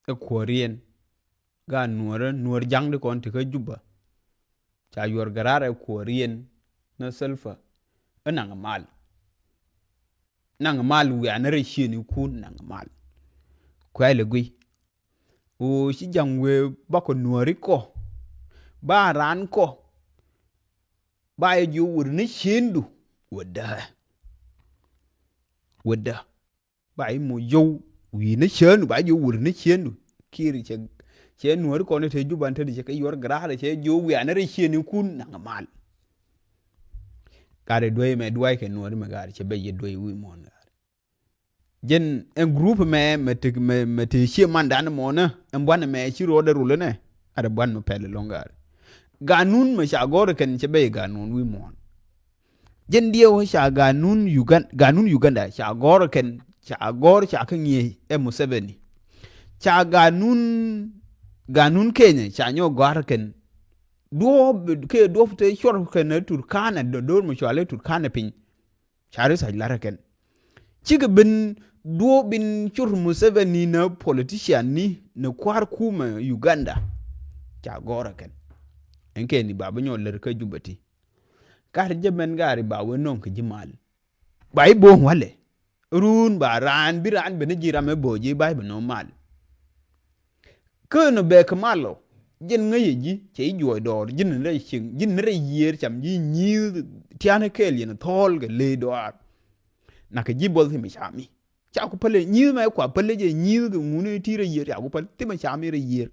e korien ga nuor jang de kon te ka juba cha yor garara e korien na sulfa nang mal wi anare shini kun nang mal kwele gui o shi jangwe bako nuori ko ba ran ko ba e ju wur ni shindu wada ba yi mo yow wi ni shenu ba ju wur ni shindu kiri che nuori ko ne te juban te de ke yor garara che jo wi anare shini kun nang mal kare doy me duay ke nuori me gar che be ye doy wi mon jen en groupe me te shi mandan mo na en bwan me shi ro de rule ne ada bwan me pele longar ganun me sha gor ken che be ganun wi mon jen dio sha ganun Uganda sha gor ken sha kan ye e Museveni sha ganun Kenya sha nyo gor ken do fte shor ken Turkana do mo shale Turkana pin chare sa lara ken chiga bin chur Museveni na politician ni na kwar kuma Uganda cha gora ken enke ni baba nyo ler ka jubati kar jemen gari ba wonon ka jimal bai bo wale run ba ran biran be ne jira me boje bai be normal kono be kamalo jen ngaye ji che joy dor jin re sing jin re yer cham ji nyi tiane kel yen thol ge le dor na ka jibol mi chami cha ku pale nyi ma kwa pale je nyi ge ngune tire yer ya ku pale ti ma chami re yer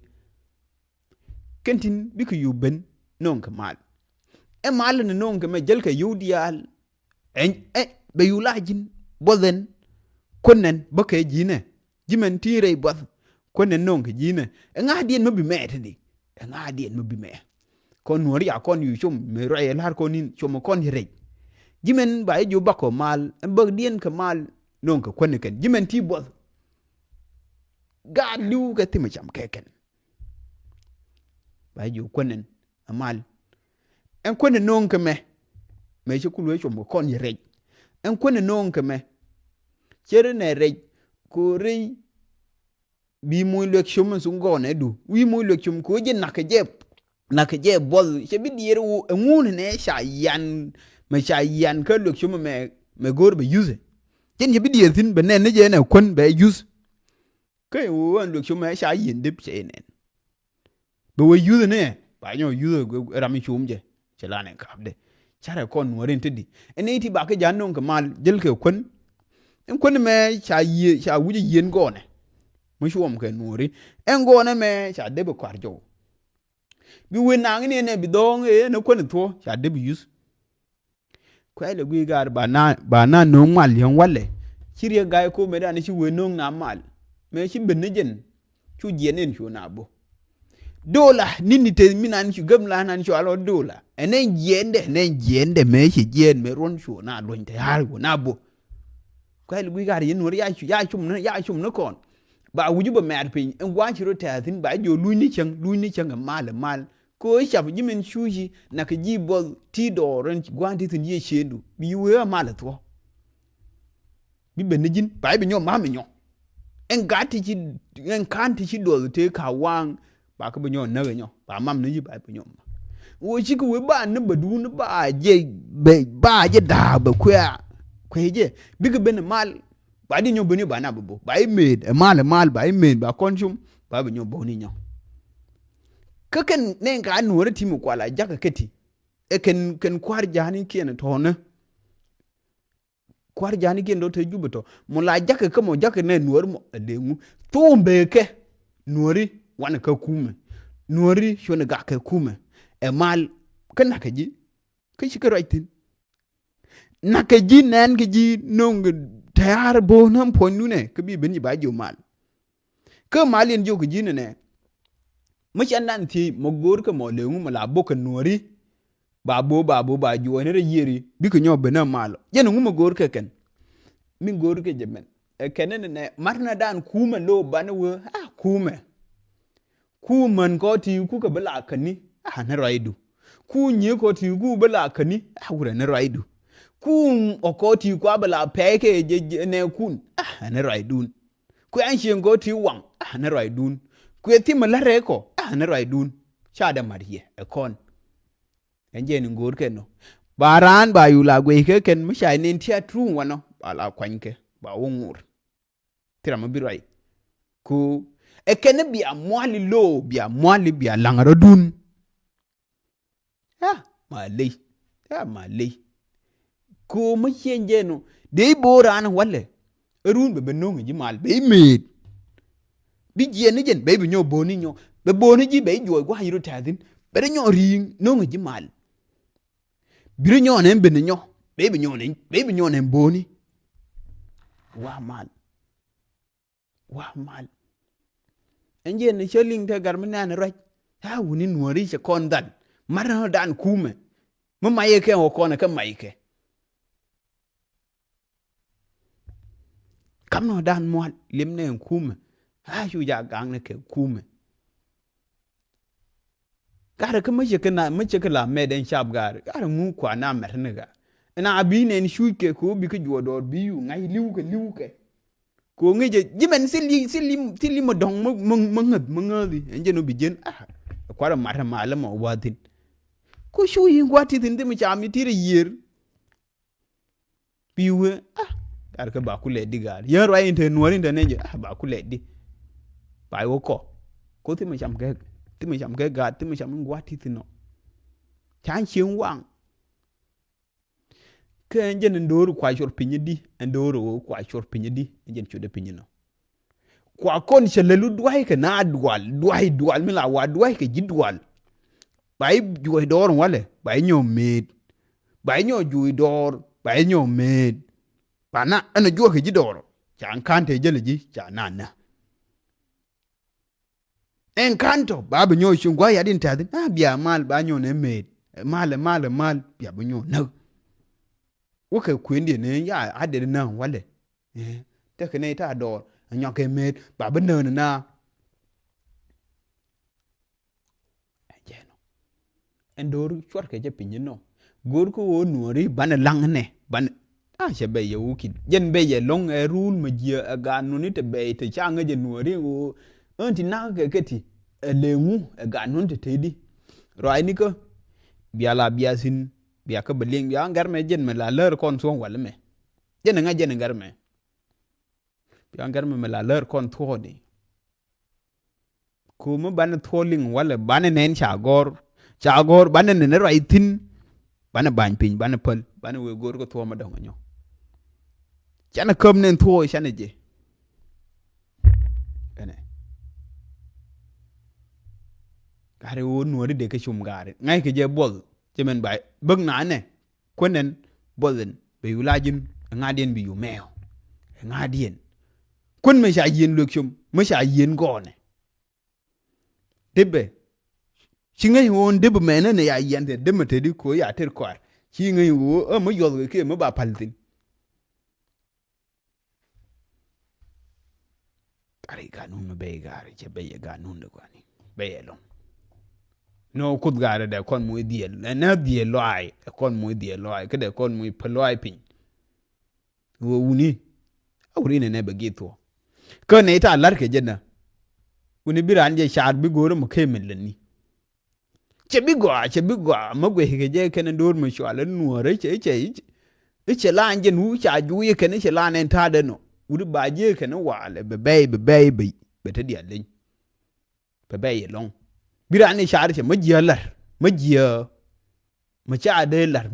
kentin bi ku yuben non ka mal e mal ne non ka me jel ka yudial en be yulajin boden konnen ba ka jine jimen tire bo konnen non ka jine nga dien no bi mete ni nga dien no bi me kon nori ya kon yu chum me re lar konin chum kon re jimen ba ju bako mal ba dien ka mal non ka kwen ken jimen ti bo ga lu ka ti ma cham keken ba ju kwenen amal en kwen non ka me chi kulwe chum kon re en kwen non ka me chere ne re ko re bi mu lek chum sun go ne du wi mu lek chum ko je na ka je bol che bi dier wu ngun ne sha yan me cha yan ka lek chum me gor be use jen je bi dier tin be ne je na kon be use ke wu an lek chum sha yin dip che ne be we use ne ba nyo use rami chum je che la ne ka de chare kon worin tidi ene ti ba ka jan non ka mal jel ke kon en kon me sha wuji yin go ne mu shum ke nuri en go ne me sha de be kwar jo bi we nang ne bi dong ne kon to sha de bi use kwele gwi gar ba na no mal yan wale shirye ga ko me da ni shi we no na mal me shi ben jen chu jenen chu na bo dola nini te minan shi gamla nan shi alo dola enen jende me shi jen me ron chu na don te har go na bo kwele gwi gar yin wori ya chum na kon ba wuju ba mer pin en gwa shi ro ta tin ba jo lu ni chang mal ko shaf jimen shuji na ka jibol ti do ran gwanti tin ye shedu bi we mal to bi ben jin ba bi nyo ma me nyo en gati ci en kanti ci do te ka wang ba ka bi nyo na nyo ba mam ni ba bi nyo wo shi ko we ba ne badu ne ba je da ba kwa je bi ga ben mal ba di nyo bani ba na bo ba made mal ba made ba consume ba bi nyo bo ni nyo kaken ne ka nuwar timu kwala jaka kati ken kwar jani ken to ne kwar jani ken do te jubuto mo la jaka ka mo jaka ne nuwar mo dengu to mbeke nuwari wan ka kume nuwari shone ga ka kume e mal kana ka ji ka shi ka raitin na ka ji nan ka ji nong tayar bo nan ponu ne ka bi bin ba jo mal ka malin jo ka ji ne muchan nan ti mo gor ka mo lengu mo la boka nuori ba jo ne re yeri bi ko nyo bena malo je no mo gor ka ken min gor ka jemen e kenen ne marna dan kuma lo bana wo kuman ko ti ku ka bala kani na raidu ku nye ko ti ku bala kani wura ne raidu ku o ko ti ku bala peke je ne kun na raidun ku an shin go ti wang na roi dun ku ti ma la re ko na roi dun cha da marie e kon en je ni ngor ken no baran ba yu la gwe ke ken mu shai nen tia tru wano ba la kwanke ba wongur tira ma bi roi ku e ken bi amwali lo bi amwali bi langaro dun ma lei ko ma chenje no de boran wale run be benong ji mal be med bi je ni jen be bi nyo boni nyo be boni ji be joy kwa yiru tadin be nyo ring no ji mal bi nyo ne be nyo be bi nyo ne boni wa mal enje ne cheling te gar mena ne raj ha wuni nuori che kon dan mar dan kume ma maye ke o kona ka maike kam no dan mwal lim ne kume ha shu ja gang ne ke kume gara ka mace ka la meden shab gara mu kwa na mer ne ga ina abi ne shu ke ko bi ka jodo bi yu ngai liu ke ko ngi je jimen sili mo dong mo ngadi enje no bi jen kwara mata malama watin ko shu yi gwati tin de mi chami tire yer biwe gar ka ba kule digar yer wa inte nuori inte ne ba kule di ba wo ko ti mi cham ke ga ti mi cham gwati tin no chan chen wang ke enje ndoru kwa chor pinyidi ndoru kwa chor pinyidi enje chude pinyino kwa kon chelelu duai ke na dual mi la wa duai ke jidwal bai juoi dor wale bai nyo med bai nyo juoi dor bai nyo med bana ana juo ke jidor chan kante jele ji chanana en kanto babu nyo shungwa ya din tadin bia mal ba nyo ne med mal bia bu nyo no woke kwendi ne ya ade na wale te ke ne ta dor nyo ke med ba bu no na endoru chwar ke je pinyino gor ko wo nuori ban lang ne ban che be ye wuki jen be ye long e rule ma je ga nu ni te be te changa je nuori wo anti na ke ti lengu ga nu te tedi roi ni ko bia sin bia ka beling bia ngar me jen me la ler kon so wala me jen nga jen ngar me bia ngar me la ler kon tho ni ko mo ban tholing wala ban nen chagor bana ne rai tin bana ban pin bana pal bana we gor ko to ma dong nyo chana kom nen tho chana je ene gare wo nuori de ke chum gare ngai ke je bol jemen bai bag na ne konen bolen be yulajin ngadien bi yu meo ngadien kun me sha yin luk chum me sha yin gone debbe chi ngai won de bu mena ne ya yende de mate di ko ya ter kwar chi ngai wo mo yol ke mo ba paltin ari ga nun be gari che be ga nun de kwani be long no kut gare de kon mo diel na diel lo ai kon mo diel lo ai ke de kon mo pelo ai pin wo uni awri ne be gitu ko ne ta lar ke jenna uni biran je shar bi goro mo ke men ni chebi gwa magwe ke je ken ndur mo shwala nuore che la anje nu cha ju ye ken che la nen ta de no uri ba je ken wale be te dia len be ye long biran ni shar che ma je lar ma cha de lar